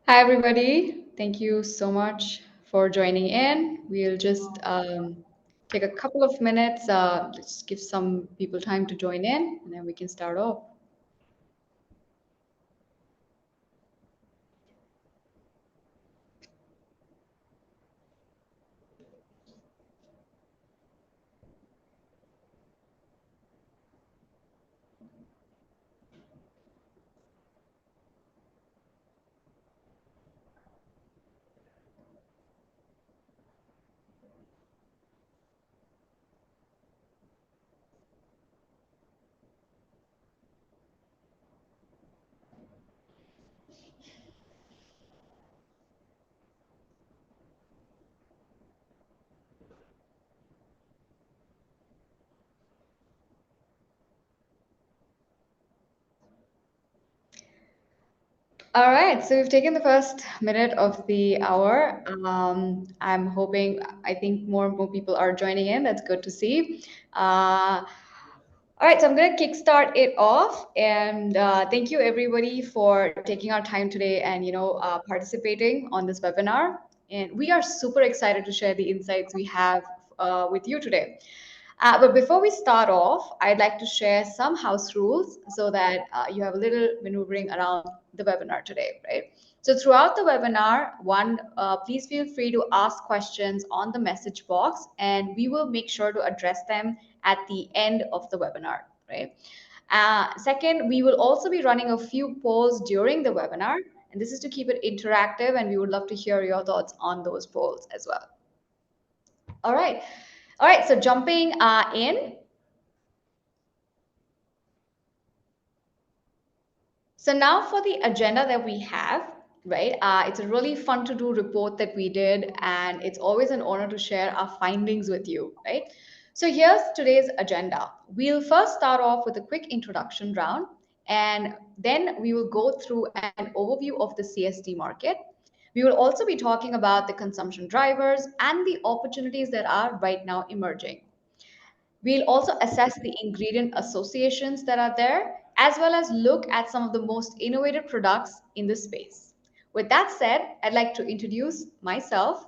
Hi, everybody. Thank you so much for joining in. We'll just take a couple of minutes, just give some people time to join in, and then we can start off. All right, so we've taken the first minute of the hour. I'm hoping, I think more and more people are joining in. That's good to see. All right, so I'm going to kickstart it off, and thank you everybody for taking our time today and participating on this webinar. And we are super excited to share the insights we have with you today. But before we start off, I'd like to share some house rules so that you have a little maneuvering around the webinar today, right? So throughout the webinar, please feel free to ask questions on the message box, and we will make sure to address them at the end of the webinar, right? Second, we will also be running a few polls during the webinar, and this is to keep it interactive, and we would love to hear your thoughts on those polls as well. All right. All right, so jumping in. So now for the agenda that we have, right? It's a really fun to do report that we did, and it's always an honor to share our findings with you, right? So here's today's agenda. We'll first start off with a quick introduction round, and then we will go through an overview of the CSD market. We will also be talking about the consumption drivers and the opportunities that are right now emerging. We'll also assess the ingredient associations that are there, as well as look at some of the most innovative products in the space. With that said, I'd like to introduce myself.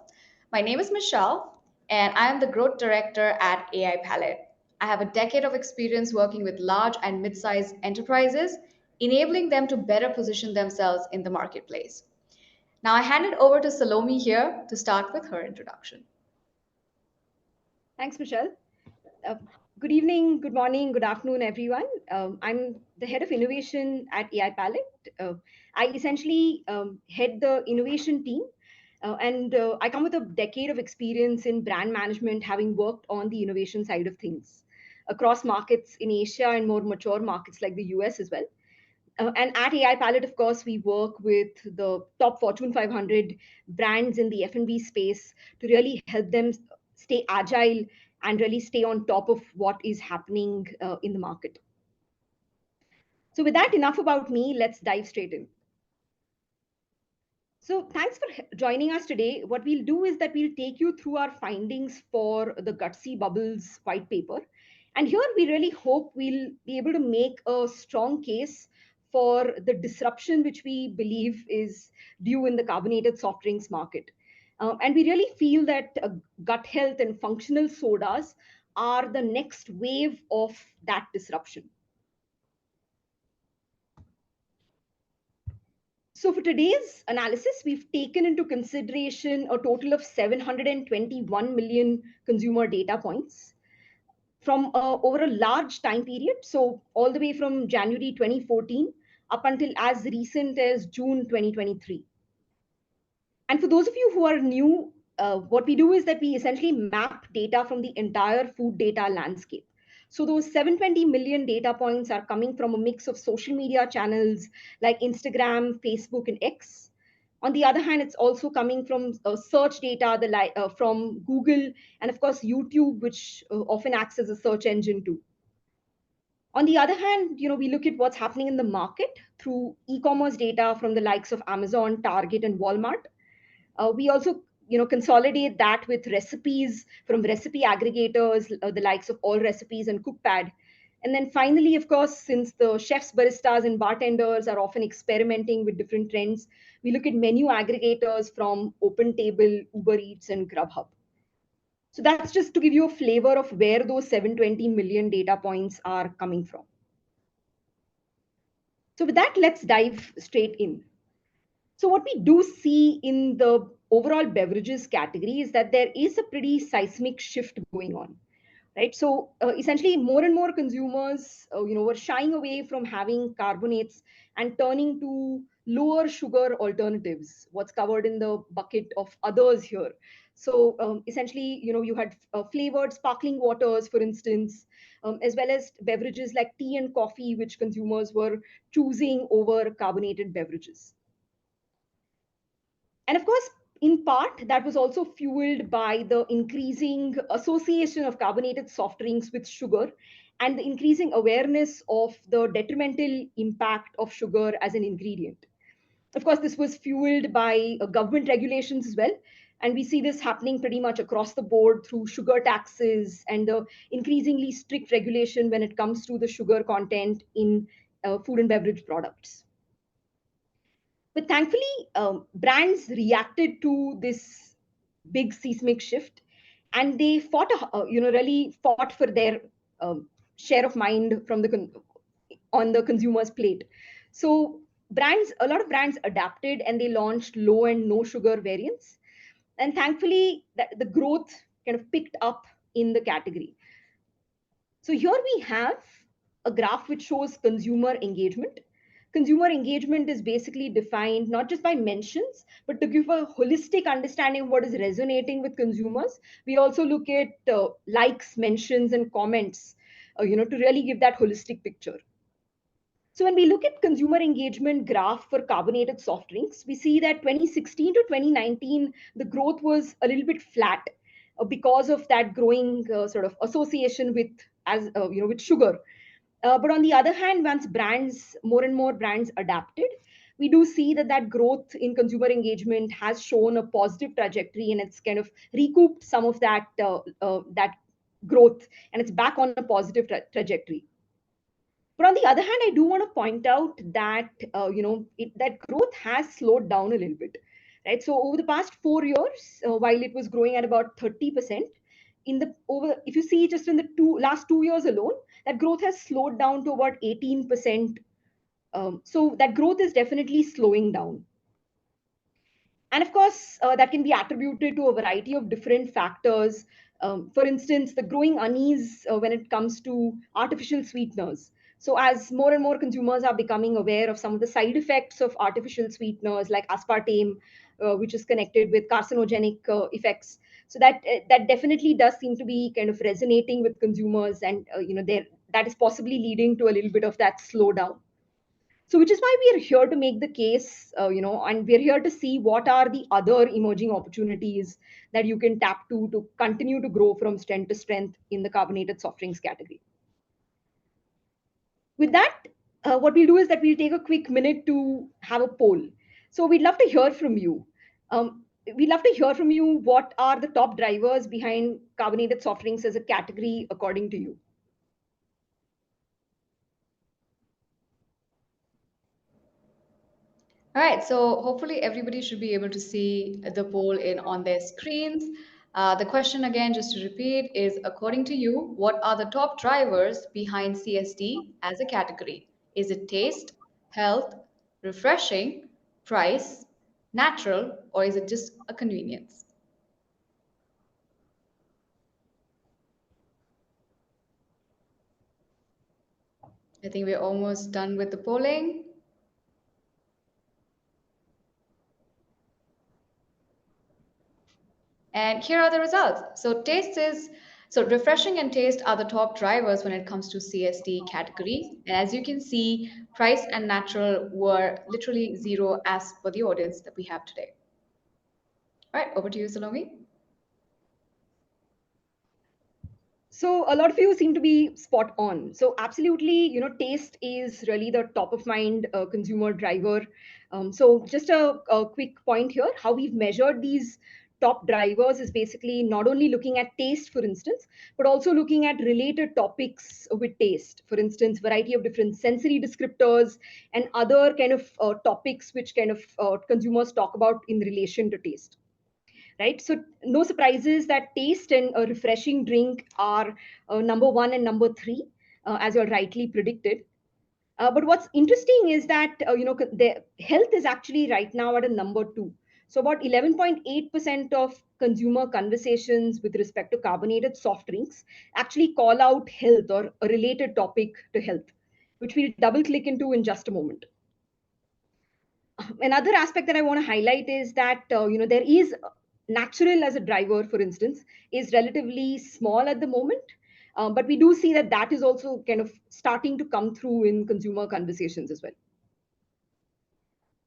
My name is Michelle, and I am the growth director at AI Palette. I have a decade of experience working with large and mid-sized enterprises, enabling them to better position themselves in the marketplace. Now I hand it over to Salome here to start with her introduction. Thanks, Michelle. Uh, Good evening, good morning, good afternoon, everyone. I'm the head of innovation at AI Palette. I essentially head the innovation team, and I come with a decade of experience in brand management, having worked on the innovation side of things across markets in Asia and more mature markets like the US as well. And at AI Palette, of course, we work with the top Fortune 500 brands in the F&B space to really help them stay agile and really stay on top of what is happening in the market. So, with that, enough about me. Let's dive straight in. So, thanks for joining us today. What we'll do is that we'll take you through our findings for the Gutsy Bubbles white paper. And here we really hope we'll be able to make a strong case for the disruption which we believe is due in the carbonated soft drinks market. And we really feel that gut health and functional sodas are the next wave of that disruption. So, for today's analysis, we've taken into consideration a total of 721 million consumer data points from over a large time period. So, all the way from January 2014 up until as recent as June 2023. And for those of you who are new, what we do is that we essentially map data from the entire food data landscape. So those 720 million data points are coming from a mix of social media channels like Instagram, Facebook, and X. On the other hand, it's also coming from search data from Google and, of course, YouTube, which often acts as a search engine too. On the other hand, we look at what's happening in the market through e-commerce data from the likes of Amazon, Target, and Walmart. We also consolidate that with recipes from recipe aggregators, the likes of All Recipes and Cookpad. And then finally, of course, since the chefs, baristas, and bartenders are often experimenting with different trends, we look at menu aggregators from OpenTable, Uber Eats, and Grubhub. So that's just to give you a flavor of where those 720 million data points are coming from. So with that, let's dive straight in. So what we do see in the overall beverages category is that there is a pretty seismic shift going on, right? So essentially, more and more consumers, were shying away from having carbonates and turning to lower sugar alternatives. What's covered in the bucket of others here. So essentially, you had flavored sparkling waters, for instance, as well as beverages like tea and coffee, which consumers were choosing over carbonated beverages. And of course, in part, that was also fueled by the increasing association of carbonated soft drinks with sugar and the increasing awareness of the detrimental impact of sugar as an ingredient. Of course, this was fueled by government regulations as well. And we see this happening pretty much across the board through sugar taxes and the increasingly strict regulation when it comes to the sugar content in food and beverage products. But thankfully, brands reacted to this big seismic shift, and they fought, really fought for their share of mind from on the consumer's plate. So a lot of brands adapted and they launched low and no sugar variants. And thankfully, the growth kind of picked up in the category. So here we have a graph which shows consumer engagement. Consumer engagement is basically defined not just by mentions, but to give a holistic understanding of what is resonating with consumers. We also look at likes, mentions, and comments, to really give that holistic picture. So when we look at consumer engagement graph for carbonated soft drinks, we see that 2016 to 2019, the growth was a little bit flat because of that growing sort of association with with sugar. But on the other hand, once more and more brands adapted, we do see that that growth in consumer engagement has shown a positive trajectory, and it's kind of recouped some of that growth, and it's back on a positive trajectory. But on the other hand, I do want to point out that that growth has slowed down a little bit, right? So over the past 4 years, while it was growing at about 30%, if you see just in the last 2 years alone, that growth has slowed down to about 18%. So that growth is definitely slowing down. And of course, that can be attributed to a variety of different factors. For instance, the growing unease when it comes to artificial sweeteners. So, as more and more consumers are becoming aware of some of the side effects of artificial sweeteners like aspartame, which is connected with carcinogenic effects, so that definitely does seem to be kind of resonating with consumers, and that is possibly leading to a little bit of that slowdown. So, which is why we are here to make the case, and we're here to see what are the other emerging opportunities that you can tap to continue to grow from strength to strength in the carbonated soft drinks category. With that, what we'll do is that we'll take a quick minute to have a poll. So, we'd love to hear from you. We'd love to hear from you. What are the top drivers behind carbonated soft drinks as a category, according to you? All right, so hopefully everybody should be able to see the poll in on their screens. The question again, just to repeat, is according to you, what are the top drivers behind CSD as a category? Is it taste, health, refreshing, price, natural, or is it just a convenience? I think we're almost done with the polling. And here are the results. So refreshing and taste are the top drivers when it comes to CSD category. And as you can see, price and natural were literally zero as per the audience that we have today. All right, over to you, Salome. So a lot of you seem to be spot on. So absolutely, taste is really the top of mind consumer driver. So just a quick point here, how we've measured these top drivers is basically not only looking at taste, for instance, but also looking at related topics with taste. For instance, variety of different sensory descriptors and other kind of topics which kind of consumers talk about in relation to taste. Right. So no surprises that taste and a refreshing drink are number one and number three, as you're rightly predicted. But what's interesting is that the health is actually right now at a number two. So about 11.8% of consumer conversations with respect to carbonated soft drinks actually call out health or a related topic to health, which we'll double click into in just a moment. Another aspect that I want to highlight is that there is natural as a driver, for instance, is relatively small at the moment. But we do see that that is also kind of starting to come through in consumer conversations as well.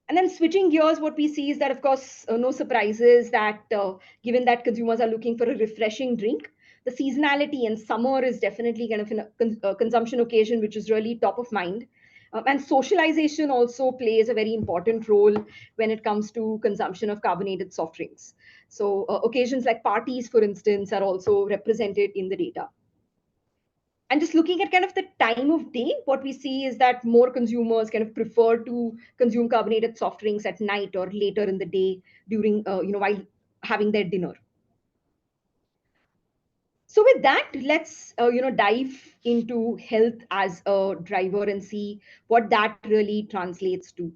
And then switching gears, what we see is that, of course, no surprises that given that consumers are looking for a refreshing drink, the seasonality and summer is definitely kind of a consumption occasion, which is really top of mind. And socialization also plays a very important role when it comes to consumption of carbonated soft drinks. So occasions like parties, for instance, are also represented in the data. And just looking at kind of the time of day, what we see is that more consumers kind of prefer to consume carbonated soft drinks at night or later in the day during, while having their dinner. So with that, let's dive into health as a driver and see what that really translates to.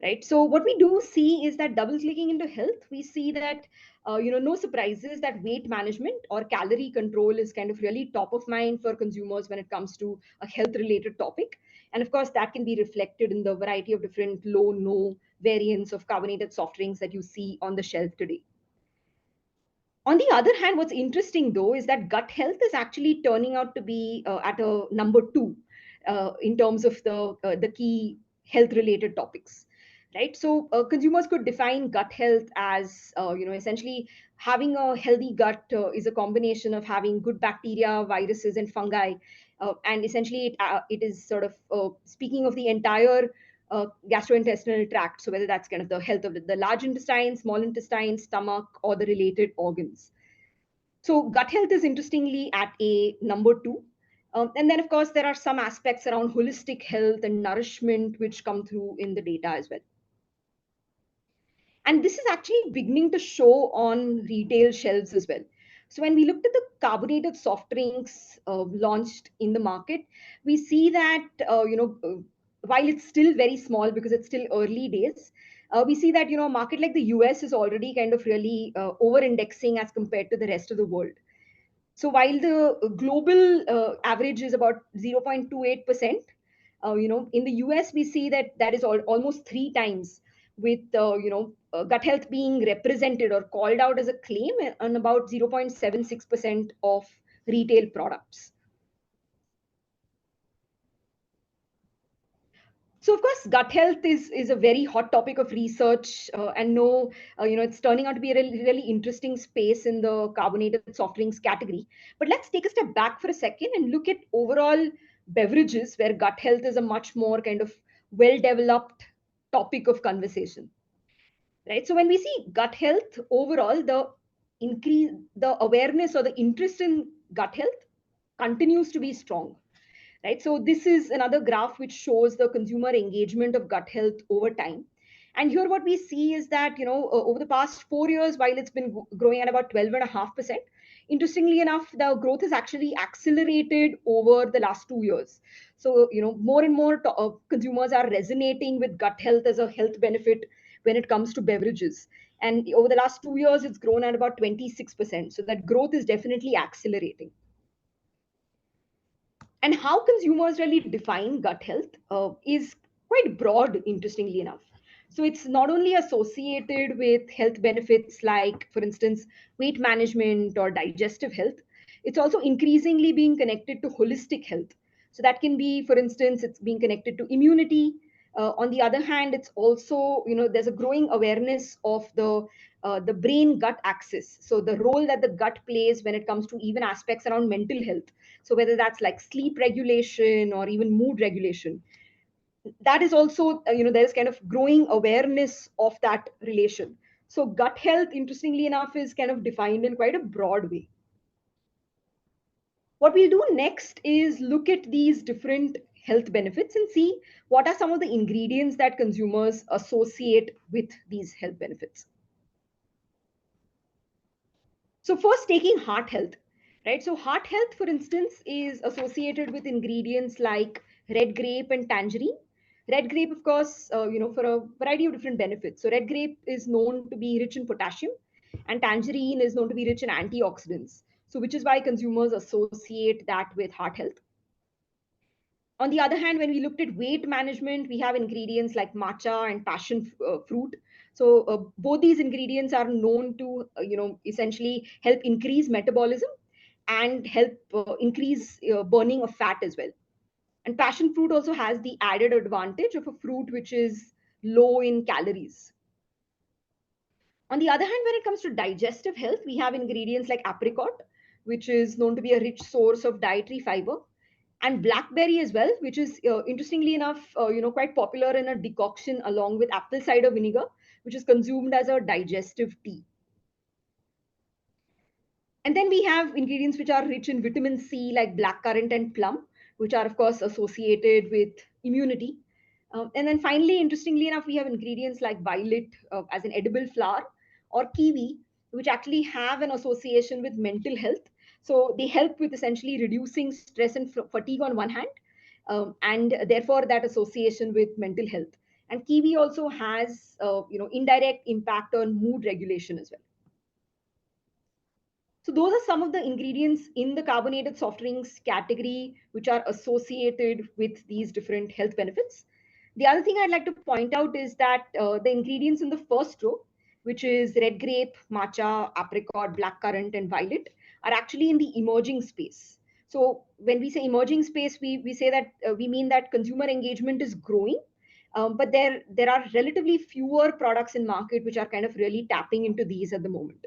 Right. So what we do see is that double clicking into health, we see that no surprises that weight management or calorie control is kind of really top of mind for consumers when it comes to a health related topic. And of course, that can be reflected in the variety of different low no variants of carbonated soft drinks that you see on the shelf today. On the other hand, what's interesting though is that gut health is actually turning out to be at a number two in terms of the key health related topics. Right. So consumers could define gut health as essentially having a healthy gut is a combination of having good bacteria, viruses, and fungi, and essentially it is sort of speaking of the entire gastrointestinal tract. So whether that's kind of the health of the large intestine, small intestine, stomach, or the related organs. So gut health is interestingly at a number two. And then, of course, there are some aspects around holistic health and nourishment which come through in the data as well. And this is actually beginning to show on retail shelves as well. So when we looked at the carbonated soft drinks launched in the market, we see that while it's still very small because it's still early days, we see that a market like the US is already kind of really over-indexing as compared to the rest of the world. So while the global average is about 0.28%, in the US we see that that is almost three times, with gut health being represented or called out as a claim on about 0.76% of retail products. So of course, gut health is a very hot topic of research, and it's turning out to be a really, really interesting space in the carbonated soft drinks category. But let's take a step back for a second and look at overall beverages, where gut health is a much more kind of well-developed topic of conversation. Right. So when we see gut health overall, the awareness or the interest in gut health continues to be strong. Right. So this is another graph which shows the consumer engagement of gut health over time. And here what we see is that, over the past 4 years, while it's been growing at about 12.5%, interestingly enough, the growth has actually accelerated over the last 2 years. So, more and more consumers are resonating with gut health as a health benefit when it comes to beverages. And over the last 2 years, it's grown at about 26%. So that growth is definitely accelerating. And how consumers really define gut health is quite broad, interestingly enough. So it's not only associated with health benefits like, for instance, weight management or digestive health, it's also increasingly being connected to holistic health. So that can be, for instance, it's being connected to immunity. On the other hand, it's also, there's a growing awareness of the brain gut axis. So the role that the gut plays when it comes to even aspects around mental health. So whether that's like sleep regulation or even mood regulation, that is also, there is kind of growing awareness of that relation. So gut health, interestingly enough, is kind of defined in quite a broad way. What we'll do next is look at these different health benefits and see what are some of the ingredients that consumers associate with these health benefits. So first, taking heart health, right? So heart health, for instance, is associated with ingredients like red grape and tangerine. Red grape, of course, for a variety of different benefits. So red grape is known to be rich in potassium, and tangerine is known to be rich in antioxidants. So which is why consumers associate that with heart health. On the other hand, when we looked at weight management, we have ingredients like matcha and passion fruit. So both these ingredients are known to, essentially help increase metabolism and help increase burning of fat as well. And passion fruit also has the added advantage of a fruit which is low in calories. On the other hand, when it comes to digestive health, we have ingredients like apricot, which is known to be a rich source of dietary fiber, and blackberry as well, which is interestingly enough, quite popular in a decoction along with apple cider vinegar, which is consumed as a digestive tea. And then we have ingredients which are rich in vitamin C, like blackcurrant and plum, which are, of course, associated with immunity. And then finally, interestingly enough, we have ingredients like violet as an edible flower or kiwi, which actually have an association with mental health. So they help with essentially reducing stress and fatigue on one hand, and therefore that association with mental health. And kiwi also has, indirect impact on mood regulation as well. So those are some of the ingredients in the carbonated soft drinks category which are associated with these different health benefits. The other thing I'd like to point out is that the ingredients in the first row, which is red grape, matcha, apricot, blackcurrant, and violet, are actually in the emerging space. So when we say emerging space, we say that we mean that consumer engagement is growing, but there are relatively fewer products in market which are kind of really tapping into these at the moment.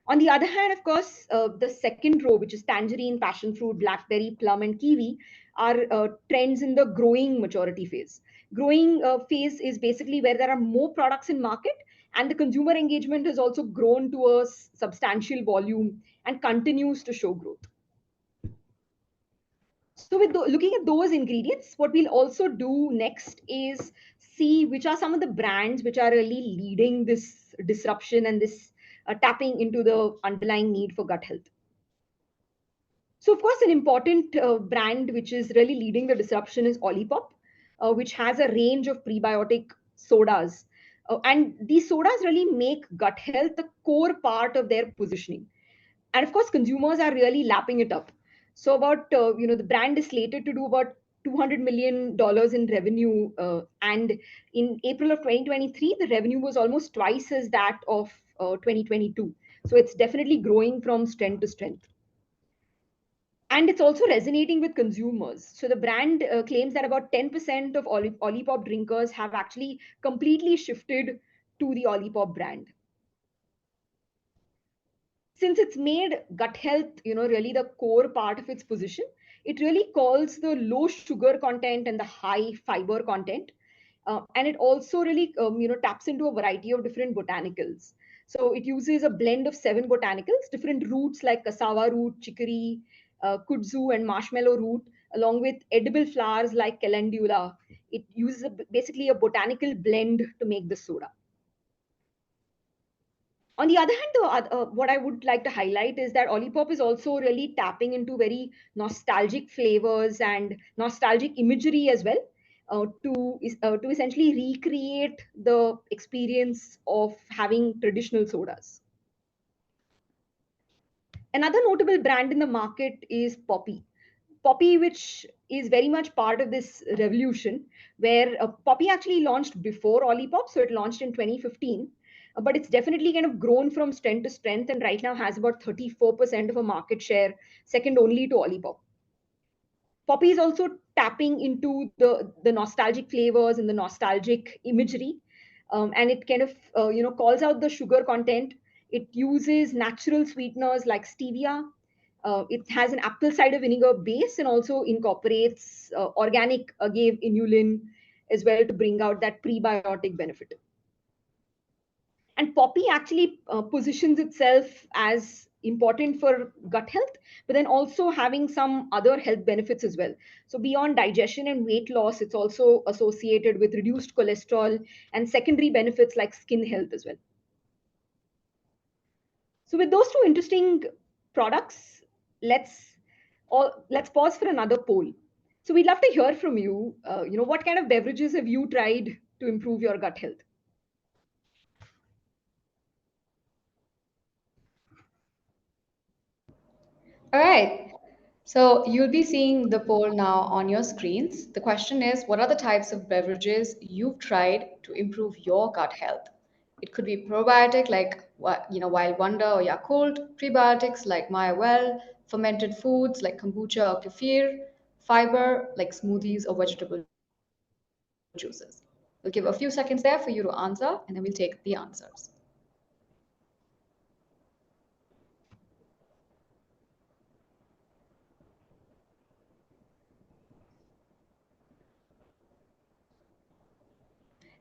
On the other hand, of course, the second row, which is tangerine, passion fruit, blackberry, plum, and kiwi, are trends in the growing maturity phase. Growing phase is basically where there are more products in market, and the consumer engagement has also grown to a substantial volume and continues to show growth. So with looking at those ingredients, what we'll also do next is see which are some of the brands which are really leading this disruption and this tapping into the underlying need for gut health. So of course, an important brand which is really leading the disruption is Olipop, which has a range of prebiotic sodas. And these sodas really make gut health the core part of their positioning. And of course, consumers are really lapping it up. So about, the brand is slated to do about $200 million in revenue. And in April of 2023, the revenue was almost twice as that of 2022. So it's definitely growing from strength to strength. And it's also resonating with consumers. So the brand claims that about 10% of Olipop drinkers have actually completely shifted to the Olipop brand. Since it's made gut health, really the core part of its position, it really calls the low sugar content and the high fiber content. And it also really, taps into a variety of different botanicals. So it uses a blend of 7 botanicals, different roots like cassava root, chicory, kudzu, and marshmallow root, along with edible flowers like calendula. It uses basically a botanical blend to make the soda. On the other hand, what I would like to highlight is that Olipop is also really tapping into very nostalgic flavors and nostalgic imagery as well, to essentially recreate the experience of having traditional sodas. Another notable brand in the market is Poppy. Poppy, which is very much part of this revolution, where Poppy actually launched before Olipop, so it launched in 2015. But it's definitely kind of grown from strength to strength, and right now has about 34% of a market share, second only to Olipop. Poppy is also tapping into the nostalgic flavors and the nostalgic imagery, and it kind of calls out the sugar content. It uses natural sweeteners like stevia. It has an apple cider vinegar base and also incorporates organic agave inulin as well to bring out that prebiotic benefit. And poppy actually positions itself as important for gut health, but then also having some other health benefits as well. So beyond digestion and weight loss, it's also associated with reduced cholesterol and secondary benefits like skin health as well. So with those two interesting products, let's let's pause for another poll. So we'd love to hear from you. What kind of beverages have you tried to improve your gut health? All right. So you'll be seeing the poll now on your screens. The question is, what are the types of beverages you've tried to improve your gut health? It could be probiotic like Wild Wonder or Yakult, prebiotics like Maya Well, fermented foods like kombucha or kefir, fiber like smoothies or vegetable juices. We'll give a few seconds there for you to answer, and then we'll take the answers.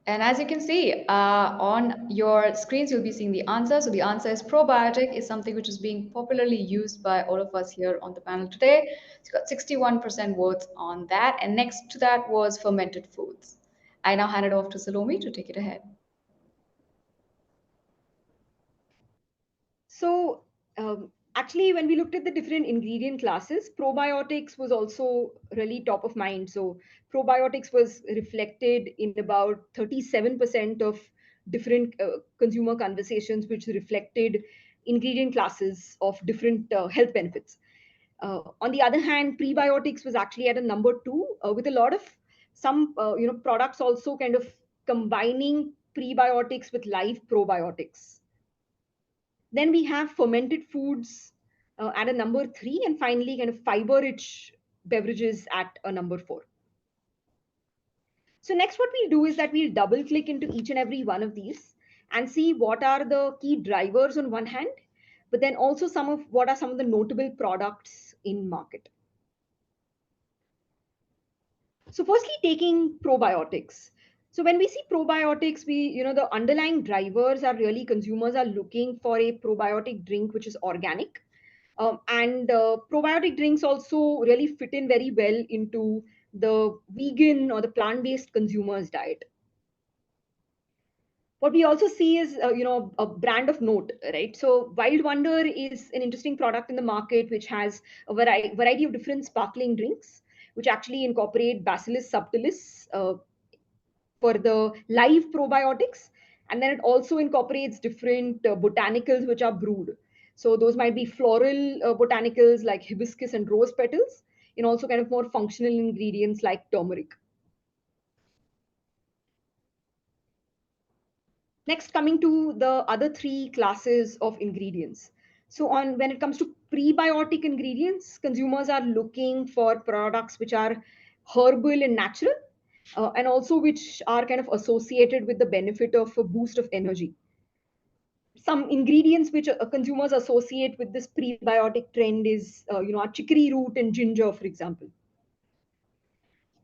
And as you can see on your screens, you'll be seeing the answer. So the answer is probiotic is something which is being popularly used by all of us here on the panel today. So you got 61% votes on that. And next to that was fermented foods. I now hand it off to Salome to take it ahead. So, actually, when we looked at the different ingredient classes, probiotics was also really top of mind. So, probiotics was reflected in about 37% of different consumer conversations, which reflected ingredient classes of different health benefits. On the other hand, prebiotics was actually at a number two, with a lot of some products also kind of combining prebiotics with live probiotics. Then we have fermented foods at a number three, and finally, kind of fiber rich beverages at a number four. So, next, what we'll do is that we'll double click into each and every one of these and see what are the key drivers on one hand, but then also what are some of the notable products in market. So, firstly, taking probiotics. So, when we see probiotics, the underlying drivers are really consumers are looking for a probiotic drink which is organic. And probiotic drinks also really fit in very well into the vegan or the plant-based consumers' diet. What we also see is, a brand of note, right? So Wild Wonder is an interesting product in the market, which has a variety of different sparkling drinks, which actually incorporate Bacillus subtilis for the live probiotics. And then it also incorporates different botanicals which are brewed. So those might be floral botanicals like hibiscus and rose petals, and also kind of more functional ingredients like turmeric. Next, coming to the other three classes of ingredients. So on when it comes to prebiotic ingredients, consumers are looking for products which are herbal and natural, and also which are kind of associated with the benefit of a boost of energy. Some ingredients which consumers associate with this prebiotic trend is, our chicory root and ginger, for example.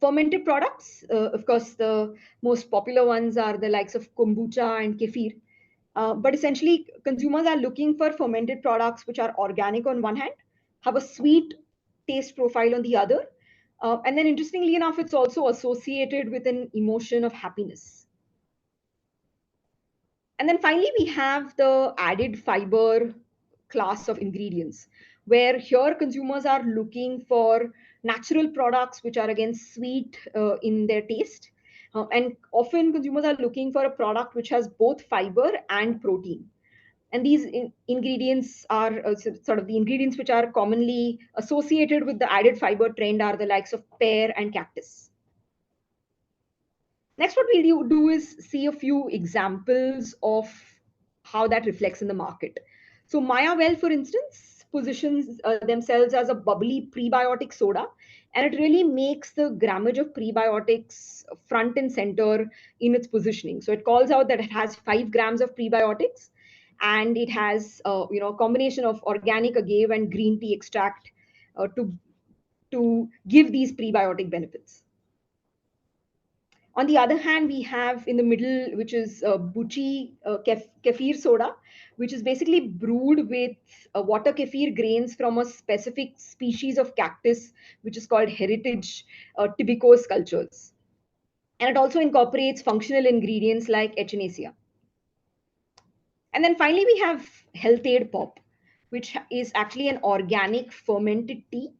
Fermented products, of course, the most popular ones are the likes of kombucha and kefir. But essentially, consumers are looking for fermented products which are organic on one hand, have a sweet taste profile on the other. And then, interestingly enough, it's also associated with an emotion of happiness. And then finally, we have the added fiber class of ingredients, where here consumers are looking for natural products which are again sweet in their taste. And often consumers are looking for a product which has both fiber and protein. And these ingredients are sort of the ingredients which are commonly associated with the added fiber trend are the likes of pear and cactus. Next, what we'll do is see a few examples of how that reflects in the market. So, Maya Well, for instance, positions themselves as a bubbly prebiotic soda, and it really makes the grammage of prebiotics front and center in its positioning. So, it calls out that it has 5 grams of prebiotics, and it has a combination of organic agave and green tea extract to give these prebiotic benefits. On the other hand, we have in the middle, which is buchi kefir soda, which is basically brewed with water kefir grains from a specific species of cactus, which is called heritage tibicose cultures. And it also incorporates functional ingredients like echinacea. And then finally, we have Health Aid Pop, which is actually an organic fermented tea,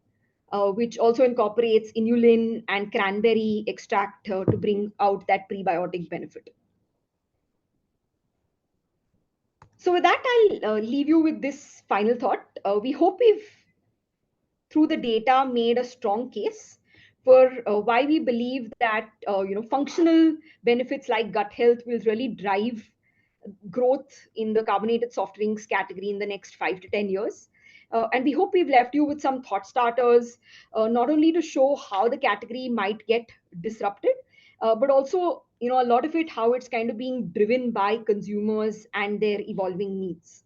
which also incorporates inulin and cranberry extract to bring out that prebiotic benefit. So, with that, I'll leave you with this final thought. We hope we've, through the data, made a strong case for why we believe that functional benefits like gut health will really drive growth in the carbonated soft drinks category in the next 5 to 10 years. And we hope we've left you with some thought starters, not only to show how the category might get disrupted, but also, a lot of it, how it's kind of being driven by consumers and their evolving needs.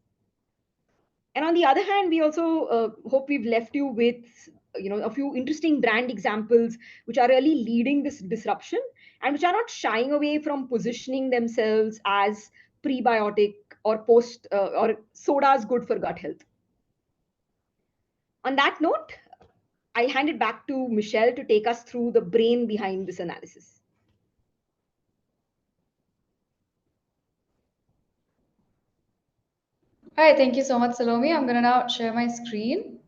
And on the other hand, we also hope we've left you with a few interesting brand examples which are really leading this disruption and which are not shying away from positioning themselves as prebiotic or post or sodas good for gut health. On that note, I'll hand it back to Michelle to take us through the brain behind this analysis. All right, thank you so much, Salome. I'm going to now share my screen.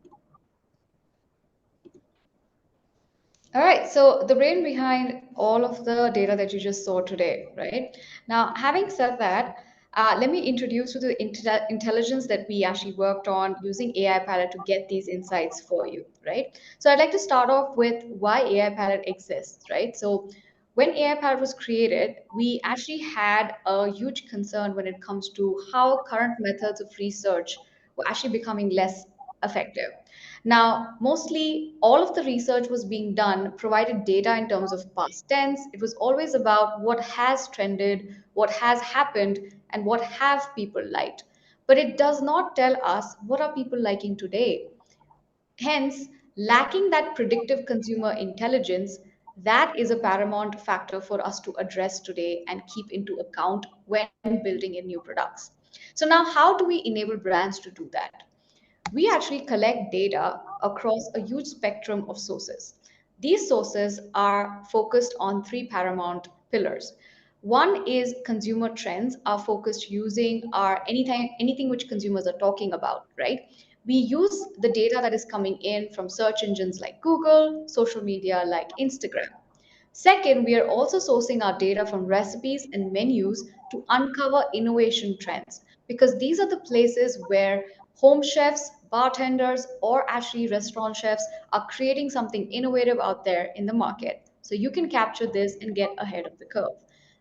All right, so the brain behind all of the data that you just saw today, right? Now, having said that, let me introduce you to the intelligence that we actually worked on using AI Palette to get these insights for you, right? So I'd like to start off with why AI Palette exists, right? So when AI Palette was created, we actually had a huge concern when it comes to how current methods of research were actually becoming less effective. Now, mostly all of the research was being done, provided data in terms of past tense. It was always about what has trended, what has happened, and what have people liked. But it does not tell us what are people liking today. Hence, lacking that predictive consumer intelligence, that is a paramount factor for us to address today and keep into account when building in new products. So now how do we enable brands to do that? We actually collect data across a huge spectrum of sources. These sources are focused on three paramount pillars. One is consumer trends are focused using our anything which consumers are talking about, right? We use the data that is coming in from search engines like Google, social media like Instagram. Second, we are also sourcing our data from recipes and menus to uncover innovation trends because these are the places where home chefs, bartenders, or actually restaurant chefs are creating something innovative out there in the market. So you can capture this and get ahead of the curve.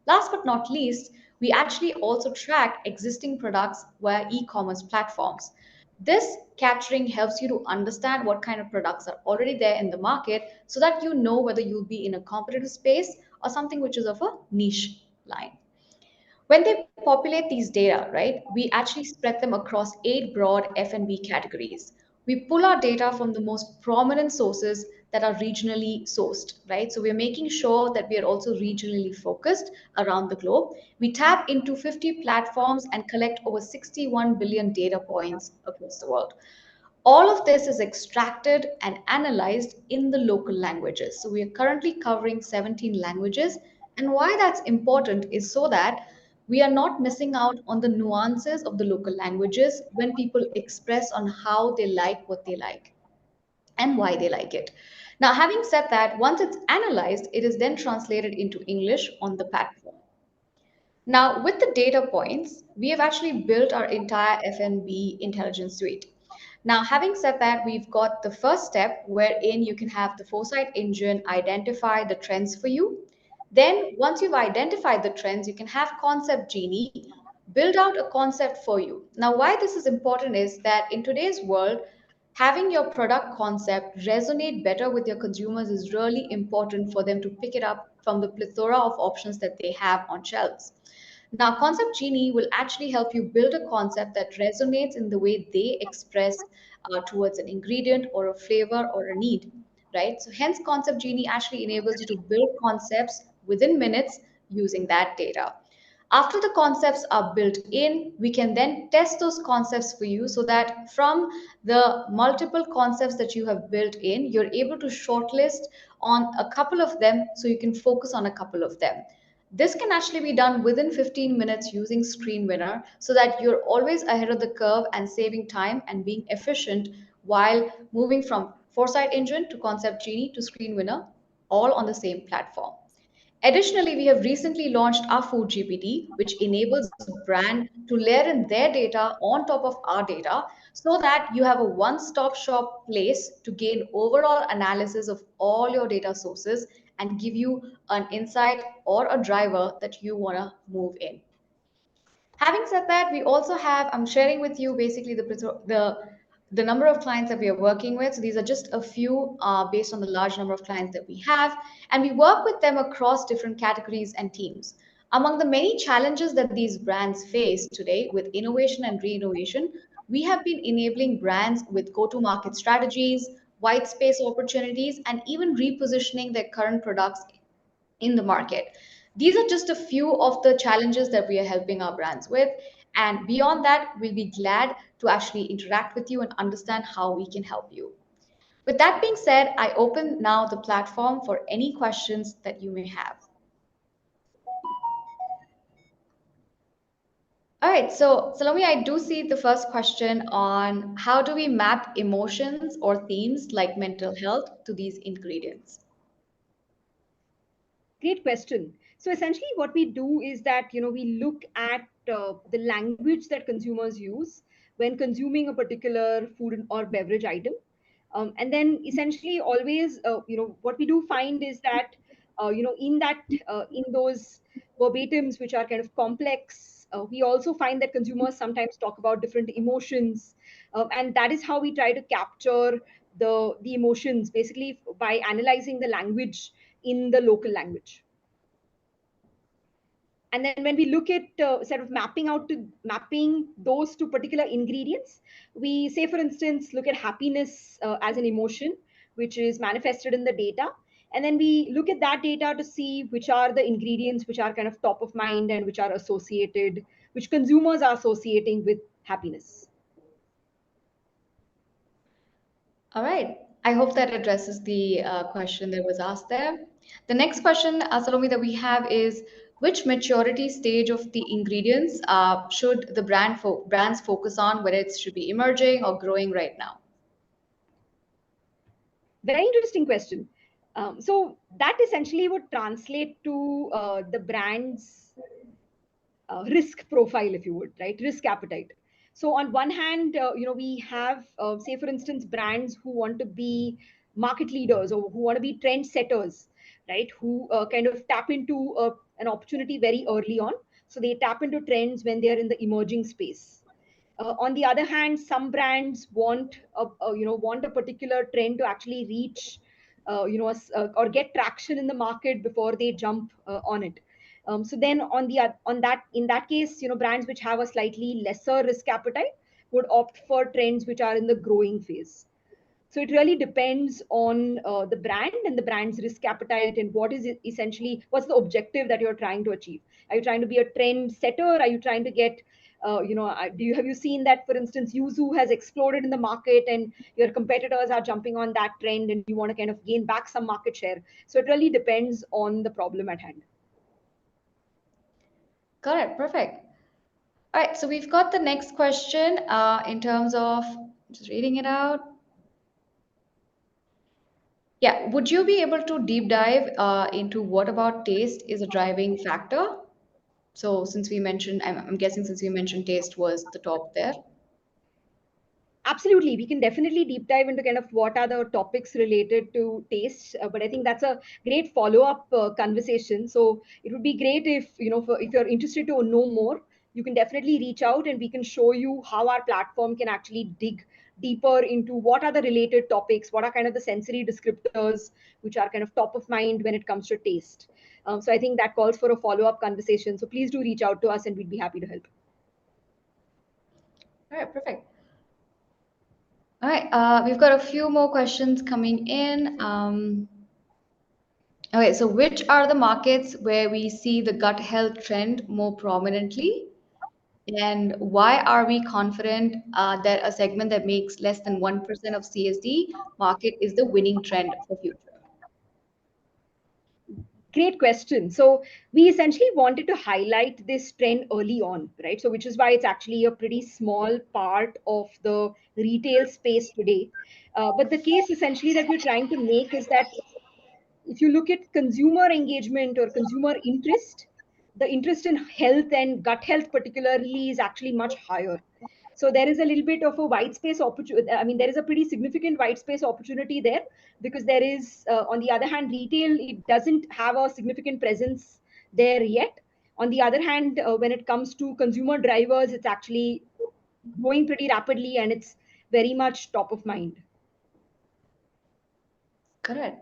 Last but not least, we actually also track existing products via e commerce platforms. This capturing helps you to understand what kind of products are already there in the market so that you know whether you'll be in a competitive space or something which is of a niche line. When they populate these data, right, we actually spread them across 8 broad F&B categories. We pull our data from the most prominent sources that are regionally sourced, right? So we're making sure that we are also regionally focused around the globe. We tap into 50 platforms and collect over 61 billion data points across the world. All of this is extracted and analyzed in the local languages. So we are currently covering 17 languages. And why that's important is so that we are not missing out on the nuances of the local languages when people express on how they like what they like and why they like it. Now, having said that, once it's analyzed, it is then translated into English on the platform. Now, with the data points, we have actually built our entire FNB intelligence suite. Now, having said that, we've got the first step wherein you can have the foresight engine identify the trends for you. Then, once you've identified the trends, you can have Concept Genie build out a concept for you. Now, why this is important is that in today's world, having your product concept resonate better with your consumers is really important for them to pick it up from the plethora of options that they have on shelves. Now, Concept Genie will actually help you build a concept that resonates in the way they express towards an ingredient or a flavor or a need, right? So, hence, Concept Genie actually enables you to build concepts within minutes using that data. After the concepts are built in, we can then test those concepts for you so that from the multiple concepts that you have built in, you're able to shortlist on a couple of them so you can focus on a couple of them. This can actually be done within 15 minutes using Screen Winner so that you're always ahead of the curve and saving time and being efficient while moving from Foresight Engine to Concept Genie to Screen Winner, all on the same platform. Additionally, we have recently launched our Food GPT, which enables a brand to layer in their data on top of our data so that you have a one stop shop place to gain overall analysis of all your data sources and give you an insight or a driver that you want to move in. Having said that, we also have, I'm sharing with you basically the number of clients that we are working with. So these are just a few based on the large number of clients that we have. And we work with them across different categories and teams. Among the many challenges that these brands face today with innovation and re-innovation, we have been enabling brands with go-to-market strategies, white space opportunities, and even repositioning their current products in the market. These are just a few of the challenges that we are helping our brands with. And beyond that, we'll be glad to actually interact with you and understand how we can help you. With that being said, I open now the platform for any questions that you may have. All right, so Salome, I do see the first question on how do we map emotions or themes like mental health to these ingredients? Great question. So essentially, what we do is that we look at the language that consumers use when consuming a particular food or beverage item, and then essentially always what we do find is that in those verbatims which are kind of complex, we also find that consumers sometimes talk about different emotions, and that is how we try to capture the emotions basically by analyzing the language in the local language. And then when we look at sort of mapping those to particular ingredients, we say for instance look at happiness as an emotion which is manifested in the data, and then we look at that data to see which are the ingredients which are kind of top of mind and which are associated, which consumers are associating with happiness. All right. I hope that addresses the question that was asked there. The next question, Salome, that we have is which maturity stage of the ingredients should the brands focus on, whether it should be emerging or growing right now? Very interesting question. So that essentially would translate to the brand's risk profile, if you would, right? Risk appetite. So on one hand, we have, say, for instance, brands who want to be market leaders or who want to be trend setters, right? Who kind of tap into an opportunity very early on. So they tap into trends when they are in the emerging space. On the other hand, some brands want a particular trend to actually reach, or get traction in the market before they jump on it. So then on that in that case, brands which have a slightly lesser risk appetite would opt for trends which are in the growing phase. So it really depends on the brand and the brand's risk appetite and what is essentially what's the objective that you're trying to achieve. Are you trying to be a trend setter? Are you trying to get have you seen that, for instance, Yuzu has exploded in the market and your competitors are jumping on that trend and you want to kind of gain back some market share? So it really depends on the problem at hand. Got it. Perfect. All right. So we've got the next question in terms of just reading it out. Yeah. Would you be able to deep dive into what about taste is a driving factor? So since we mentioned, I'm guessing since we mentioned taste was the top there. Absolutely, we can definitely deep dive into kind of what are the topics related to taste, but I think that's a great follow-up conversation. So it would be great if if you're interested to know more, you can definitely reach out and we can show you how our platform can actually dig deeper into what are the related topics, what are kind of the sensory descriptors which are kind of top of mind when it comes to taste. So I think that calls for a follow-up conversation. So please do reach out to us and we'd be happy to help. All right. Perfect. All right. We've got a few more questions coming in. Okay, so which are the markets where we see the gut health trend more prominently? And why are we confident that a segment that makes less than 1% of CSD market is the winning trend for future? Great question. So we essentially wanted to highlight this trend early on, right? So which is why it's actually a pretty small part of the retail space today. But the case essentially that we're trying to make is that if you look at consumer engagement or consumer interest, the interest in health and gut health particularly is actually much higher. So there is a little bit of a white space opportunity. I mean, there is a pretty significant white space opportunity there, because there is, on the other hand, retail, it doesn't have a significant presence there yet. On the other hand, when it comes to consumer drivers, it's actually growing pretty rapidly and it's very much top of mind. Correct.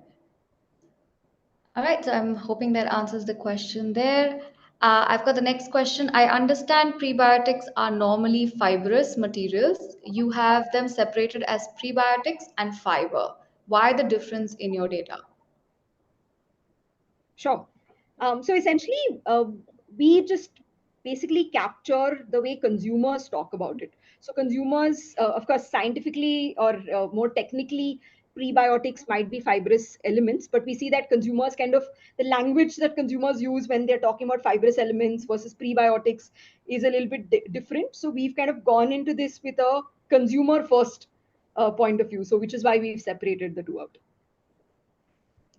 All right, so I'm hoping that answers the question there. I've got the next question. I understand prebiotics are normally fibrous materials. You have them separated as prebiotics and fiber. Why the difference in your data? Sure. So essentially, we just basically capture the way consumers talk about it. So consumers, of course, scientifically or more technically, prebiotics might be fibrous elements, but we see that consumers kind of, the language that consumers use when they're talking about fibrous elements versus prebiotics is a little bit different. So we've kind of gone into this with a consumer first point of view. So which is why we've separated the two out.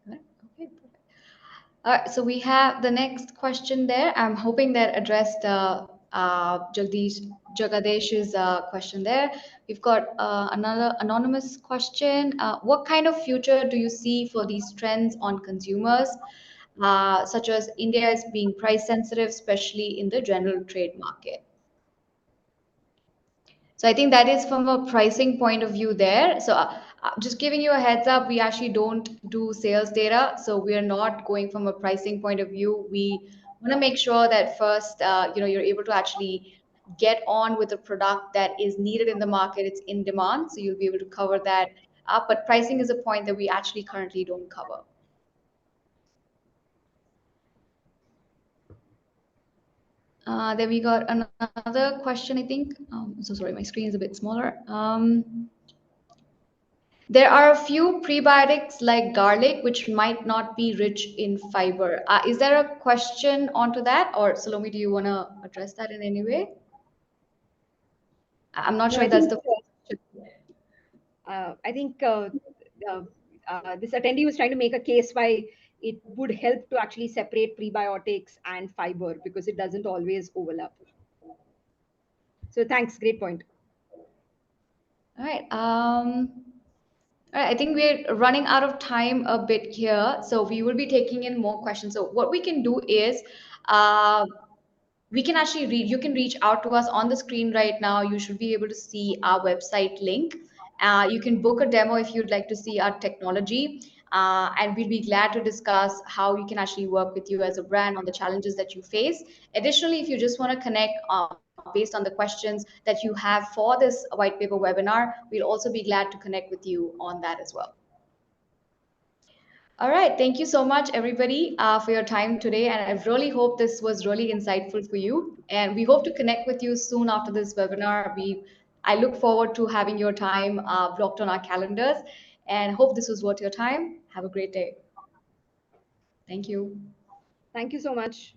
Right, okay, perfect. All right, so we have the next question there. I'm hoping that addressed Jagadesh's question there. We've got another anonymous question. What kind of future do you see for these trends on consumers, such as India is being price sensitive, especially in the general trade market? So I think that is from a pricing point of view there. So just giving you a heads up, we actually don't do sales data. So we are not going from a pricing point of view. We want to make sure that first, you're able to actually get on with a product that is needed in the market. It's in demand. So you'll be able to cover that up. But pricing is a point that we actually currently don't cover. Then we got another question, I think. So sorry, my screen is a bit smaller. There are a few prebiotics like garlic which might not be rich in fiber. Is there a question onto that, or Salome, do you want to address that in any way? I'm not No, sure if that's the I think uh, this attendee was trying to make a case why it would help to actually separate prebiotics and fiber because it doesn't always overlap. So thanks, great point. All right. All right, I think we're running out of time a bit here, so we will be taking in more questions. So what we can do is, uh, we can actually read, you can reach out to us on the screen right now. You should be able to see our website link. You can book a demo if you'd like to see our technology, and we'd be glad to discuss how we can actually work with you as a brand on the challenges that you face. Additionally, if you just want to connect based on the questions that you have for this white paper webinar, we'll also be glad to connect with you on that as well. All right. Thank you so much, everybody, for your time today. And I really hope this was really insightful for you. And we hope to connect with you soon after this webinar. I look forward to having your time blocked on our calendars and hope this was worth your time. Have a great day. Thank you. Thank you so much.